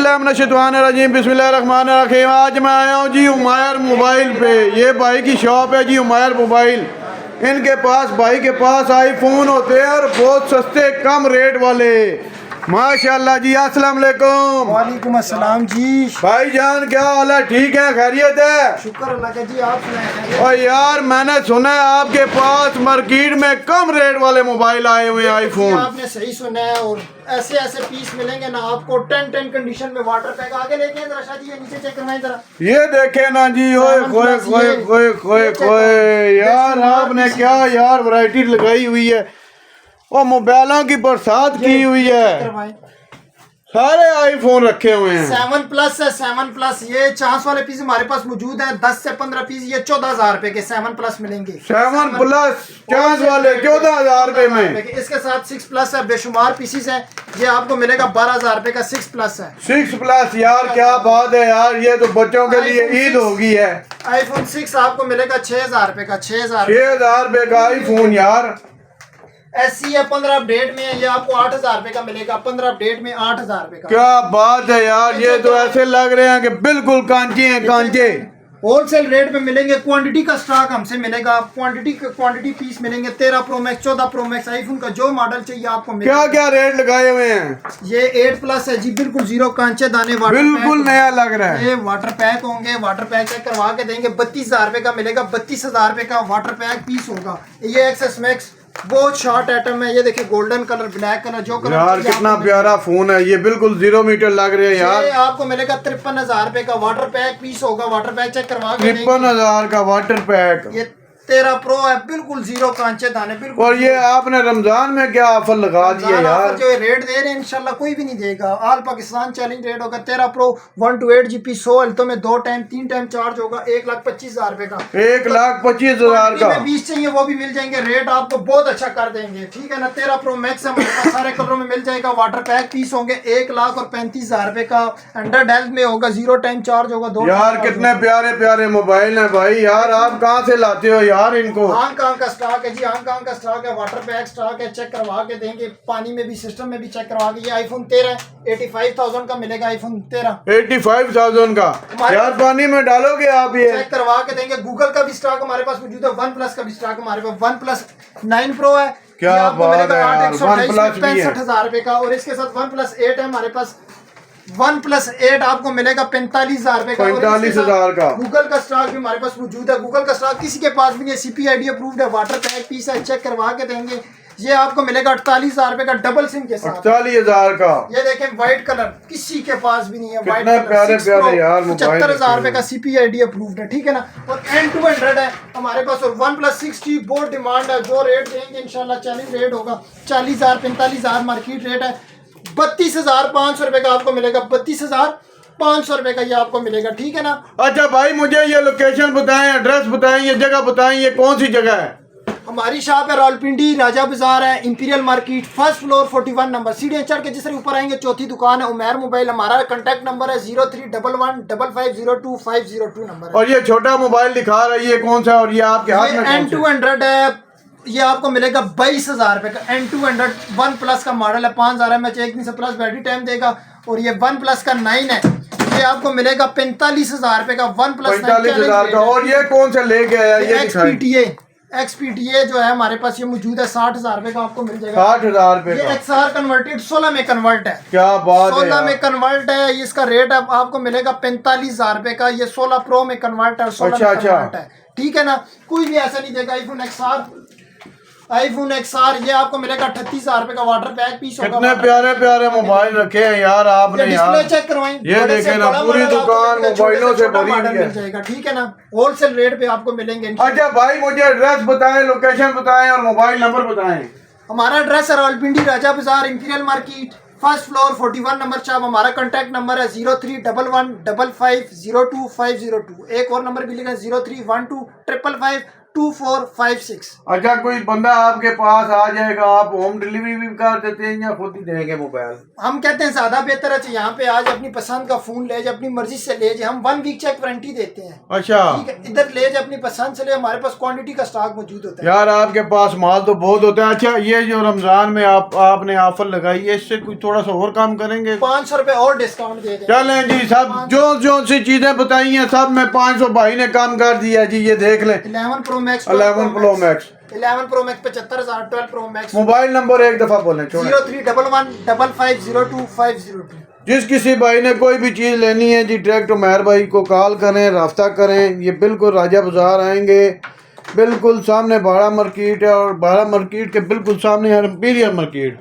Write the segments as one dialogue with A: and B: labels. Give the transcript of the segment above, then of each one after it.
A: बिस्मिल्लाहिर्रहमानिर्रहीम बिस्मिल्लाहिर्रहमानिर्रहीम। आज मैं आया हूँ जी उमैर मोबाइल पे। ये भाई की शॉप है जी उमैर मोबाइल। इनके पास भाई के पास आईफोन होते हैं और बहुत सस्ते कम रेट वाले। माशाल्लाह जी। अस्सलाम वालेकुम।
B: वालेकुम अस्सलाम जी।
A: भाईजान क्या हाल है? ठीक है, खैरियत है?
B: शुक्र अल्लाह का जी। आप सुनाएं?
A: और यार मैंने सुना है आपके पास मार्केट में कम रेट वाले मोबाइल आए हुए हैं आईफोन।
B: आपने सही सुना है। और ऐसे ऐसे पीस मिलेंगे ना आपको 10 कंडीशन में। वाटर पैक आगे लेके जरा शादी ये नीचे चेक करवाएं जरा।
A: ये देखे ना जी। ओए खोए खोए खोए खोए खोए यार, आपने क्या यार वैरायटी लगाई हुई है। और मोबाइलों की बरसात की हुई है। सारे आईफोन रखे हुए हैं।
B: 7 प्लस है। 7 प्लस ये चांस वाले पीस हमारे पास मौजूद है। 10 से 15 पीस ये 14,000 रुपए के 7 प्लस मिलेंगे।
A: 7 प्लस चांस वाले 14,000 रुपए में।
B: इसके साथ 6 प्लस है। बेशुमार पीसीस है। ये आपको मिलेगा 12,000 रुपए का 6 प्लस है।
A: 6 प्लस यार क्या बात है यार। ये तो बच्चों के लिए ईद होगी है।
B: आईफोन 6 आपको मिलेगा 6,000 रुपए का।
A: 6,000 रुपए का आईफोन यार।
B: ऐसी है 15 अपडेट में ये आपको 8,000 रुपए का मिलेगा। 15 अपडेट में 8,000 रुपए का।
A: क्या बात है यार। ये तो ऐसे लग रहे हैं कि बिल्कुल कांचे हैं, कांचे।
B: होलसेल रेट पे मिलेंगे। क्वांटिटी का स्टॉक हमसे मिलेगा। क्वांटिटी पीस मिलेंगे। 13 pro max 14 pro max iPhone का जो मॉडल चाहिए आपको मिलेगा।
A: क्या क्या रेट लगाए हुए हैं?
B: ये 8 प्लस है जी। बिल्कुल जीरो कांचे दाने वाटर
A: बिल्कुल नया लग रहा है।
B: ये वाटर पैक होंगे। वाटर पैक चेक करवा के देंगे। 32,000 रुपए का मिलेगा। 32,000 रुपए का वाटर पैक पीस होगा। ये एक्सेस मैक्स बहुत शॉर्ट आइटम है। ये देखिए गोल्डन कलर ब्लैक कलर जो कलर
A: यार कितना प्यारा फोन है। ये बिल्कुल 0 मीटर लग रहे हैं यार।
B: ये आपको मिलेगा 53,000 रुपए का वाटर पैक पीस होगा। वाटर पैक चेक करवा के
A: 53,000 का वाटर पैक।
B: ये 13 प्रो है। बिल्कुल जीरो कांचे दाने बिल्कुल।
A: और ये आपने रमजान में क्या ऑफर लगा दिया यार।
B: जो रेट दे रहे हैं इंशाल्लाह कोई भी नहीं देगा। ऑल पाकिस्तान चैलेंज रेट होगा। 13 प्रो 1 to 8 GB 100 हेल्थों में 2 टाइम 3 टाइम चार्ज होगा। 1,25,000 रुपए का।
A: 1,25,000 का
B: 20 चाहिए वो भी मिल जाएंगे। रेट आपको बहुत अच्छा कर देंगे। ठीक है ना। 13 प्रो मैक्स हमारे पास सारे कलरों में मिल जाएगा। वाटर पैक पीस होंगे 1,35,000 रुपए का। एंड्रॉइड हेल्थ में होगा। 0 टाइम चार्ज होगा। 2
A: यार कितने प्यारे प्यारे मोबाइल हैं भाई। यार आप कहाँ से लाते हो यार इनको?
B: हांगकांग का स्टॉक है जी। हांगकांग का स्टॉक है। वाटर पैक स्टॉक है। चेक करवा के देंगे। पानी में भी सिस्टम में भी चेक करवा के। ये आईफोन 13 85,000 का मिलेगा। आईफोन 13
A: 85,000 का। यार पानी में डालोगे आप? ये
B: चेक करवा के देंगे। गूगल का भी स्टॉक हमारे पास मौजूद है। वन प्लस का भी स्टॉक हमारे पास। वन प्लस 9 प्रो है।
A: क्या बात है यार। वन प्लस
B: 65,000 रुपए का। और इसके साथ वन प्लस 8 है हमारे पास। वन प्लस 8 आपको मिलेगा 45,000 रुपए का।
A: 45,000 का।
B: गूगल का स्टॉक भी हमारे पास मौजूद है। गूगल का स्टॉक किसी के पास भी नहीं है। CPID अप्रूव्ड है। वाटर पैक पीस है। चेक करवा के देंगे। ये आपको मिलेगा 48,000 रुपए का डबल सिम के साथ।
A: 48,000 का।
B: ये देखें व्हाइट कलर किसी के पास भी नहीं है। व्हाइट
A: प्यारे प्यारे यार।
B: 75,000 रुपए का CPID अप्रूव्ड है। ठीक है ना। और N200 है हमारे पास। और वन प्लस 60 बहुत डिमांड है। जो रेट देंगे इंशाल्लाह चैलेंज रेट होगा। 40,000 45,000 मार्केट रेट है। 32,500 रुपए का आपको मिलेगा। 32,500 रुपए का ये आपको मिलेगा। ठीक है ना।
A: अच्छा भाई मुझे ये लोकेशन बताएं, एड्रेस बताएं, ये जगह बताएं, ये कौन सी जगह है?
B: हमारी शॉप है रावलपिंडी राजा बाजार है। Imperial market first floor 41 number. सीढ़ियां चढ़ के जिस तरह ऊपर आएंगे चौथी दुकान है उमैर मोबाइल। हमारा कांटेक्ट नंबर है 03115502 नंबर।
A: और ये छोटा मोबाइल दिखा रही है कौन सा? और ये आपके हाथ में
B: N200 है। ये आपको मिलेगा 22,000 रुपए का। N200 वन प्लस का मॉडल है। 5,000 mAh 1 दिन से प्लस बैटरी टाइम देगा। और ये वन प्लस का 9 है। ये आपको मिलेगा 45,000 रुपए का। वन प्लस
A: 45,000 का। और ये कौन सा लेके आया? ये
B: XPTA जो है हमारे पास ये मौजूद है। 60,000 रुपए का आपको मिल जाएगा।
A: 60,000 रुपए
B: ये
A: का।
B: XR कन्वर्टेड 16 में कन्वर्ट है।
A: क्या बात है।
B: 16 में कन्वर्ट है। इसका रेट आपको मिलेगा 45,000 रुपए का। ये 16 प्रो में कन्वर्ट है। 16 में कन्वर्ट है। ठीक है ना। कोई भी ऐसा नहीं देगा। आईफोन XR ये आपको मिलेगा 38,000 रुपए का। वाटर पैक पीस होगा।
A: कितने प्यारे प्यारे मोबाइल रखे हैं यार आपने
B: डिस्प्ले चेक करवाएं।
A: ये देखें ना पूरी दुकान मोबाइलों से भरी हुई
B: मिल जाएगा। ठीक है ना। होलसेल रेट पे आपको मिलेंगे।
A: अच्छा भाई मुझे एड्रेस बताएं, लोकेशन बताएं और मोबाइल नंबर बताएं।
B: हमारा एड्रेस है रावलपिंडी राजा बाजार imperial market first floor 41 number shop. हमारा कांटेक्ट नंबर है 03115502 502। एक और नंबर भी लिखा है 03125552 2456।
A: अच्छा, कोई बंदा आपके पास आ जाएगा, आप होम डिलीवरी भी कर देते हैं या खुद ही देंगे मोबाइल?
B: हम कहते हैं ज्यादा बेहतर है यहाँ पे आज अपनी पसंद का फोन ले जाए, अपनी मर्जी से ले जाए। हम 1 वीक चेक वारंटी देते हैं।
A: अच्छा,
B: ठीक है, इधर ले जाए अपनी पसंद से ले, हमारे पास क्वांटिटी का स्टॉक मौजूद होता है।
A: यार आपके पास माल तो बहुत होता है। अच्छा, ये जो रमजान में आपने ऑफर लगाई है, इससे कुछ थोड़ा सा और काम करेंगे?
B: 500 रुपए और डिस्काउंट दे दें।
A: चलें जी, सब जो सी चीजें बताई हैं सब में 500 भाई ने कम कर दिया जी। ये देख लें
B: 11 pro max
A: 11 pro max
B: 75,000, 12 pro max.
A: Mobile number एक दफा बोलें।
B: 0311550252।
A: जिस किसी भाई ने कोई भी चीज़ लेनी है जी, डायरेक्ट उमैर भाई को कॉल करें, रास्ता करें। ये बिल्कुल राजा बाजार आएंगे, बिल्कुल सामने भाड़ा मार्केट है और भाड़ा मार्केट के बिल्कुल सामने है इंपीरियल मार्केट।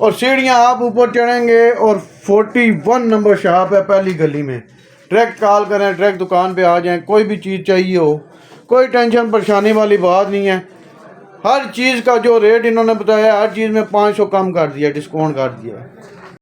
A: और सीढ़ियाँ आप ऊपर चढ़ेंगे और 41 नंबर शॉप है पहली गली में। डायरेक्ट कॉल करें, डायरेक्ट दुकान पे आ जाएं। कोई भी चीज़ चाहिए हो, कोई टेंशन परेशानी वाली बात नहीं है। हर चीज़ का जो रेट इन्होंने बताया, हर चीज़ में 500 कम कर दिया, डिस्काउंट कर दिया।